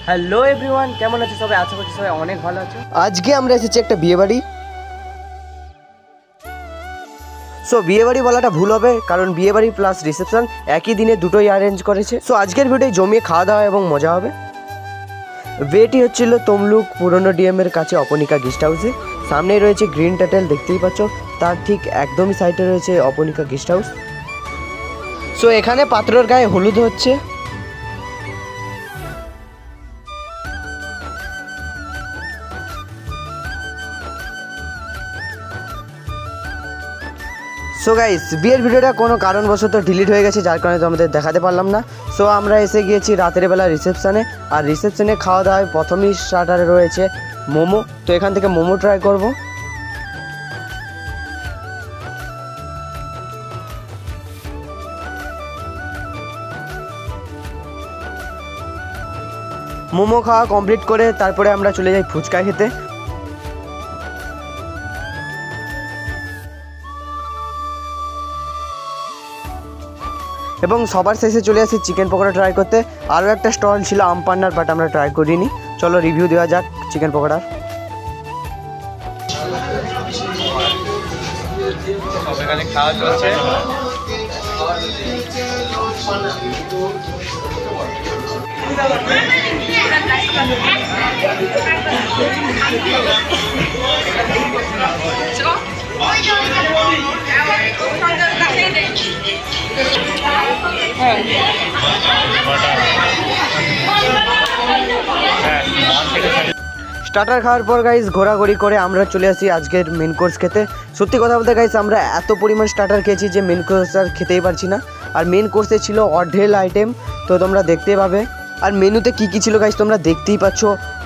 Hello everyone, কেমন আছো সবাই? আশা করছি সবাই অনেক ভালো আছো। আজকে আমরা এসেছি একটা বিয়ে বাড়ি। সো বিয়ে বাড়ি বলাটা ভুল হবে, কারণ বিয়ে বাড়ি প্লাস রিসেপশন একই দিনে দুটোই অ্যারেঞ্জ করেছে। সো আজকের ভিডিওয় জমিয়ে খাওয়া দাওয়া এবং মজা হবে। বিয়েটি হচ্ছিল তমলুক পুরনো ডিএমের কাছে অপনিকা গেস্ট হাউসে। সামনেই রয়েছে গ্রিন টাটেল, দেখতেই পাচ্ছ। তার ঠিক একদমই সাইডে রয়েছে অপনিকা গেস্ট হাউস। সো এখানে পাত্রর গায়ে হলুদ হচ্ছে। সো গাইস, বিয়ের ভিডিওটা কোনো কারণবশত ডিলিট হয়ে গেছে, যার কারণে তো আমাদের দেখাতে পারলাম না। সো আমরা এসে গিয়েছি রাতের বেলা রিসেপশানে। আর রিসেপশানে খাওয়া দাওয়ায় প্রথমেই স্টার্টারে রয়েছে মোমো। তো এখান থেকে মোমো ট্রাই করব। মোমো খাওয়া কমপ্লিট করে তারপরে আমরা চলে যাই ফুচকা খেতে। এবং সবার শেষে চলে আসি চিকেন পকোড়া ট্রাই করতে। আরও একটা স্টল ছিল আমপান্নার, বাট আমরা ট্রাই করিনি। চলো রিভিউ দেওয়া যাক চিকেন পকোড়ার। এখানে খাওয়া চলছে। স্টার্টার খাওয়ার পর গাইস ঘোরাঘুরি করে আমরা চলে আসি আজকের মেন কোর্স খেতে। সত্যি কথা বলতে গাইস, আমরা এত পরিমাণ স্টার্টার খেয়েছি যে মেন কোর্স আর খেতেই পারছি না। আর মেন কোর্সে ছিল অঢেল আইটেম, তো তোমরা দেখতে পাবে। আর মেনুতে কি কি ছিল গাইস তোমরা দেখতেই পাচ্ছ,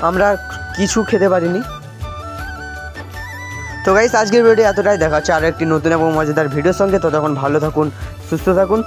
আমরা কিছু খেতে পারিনি। তো গাইস আজকের ভিডিও এতটাই, দেখা হচ্ছে আরও একটি নতুন এবং মজাদার ভিডিওর সঙ্গে। তো তখন ভালো থাকুন, সুস্থ থাকুন।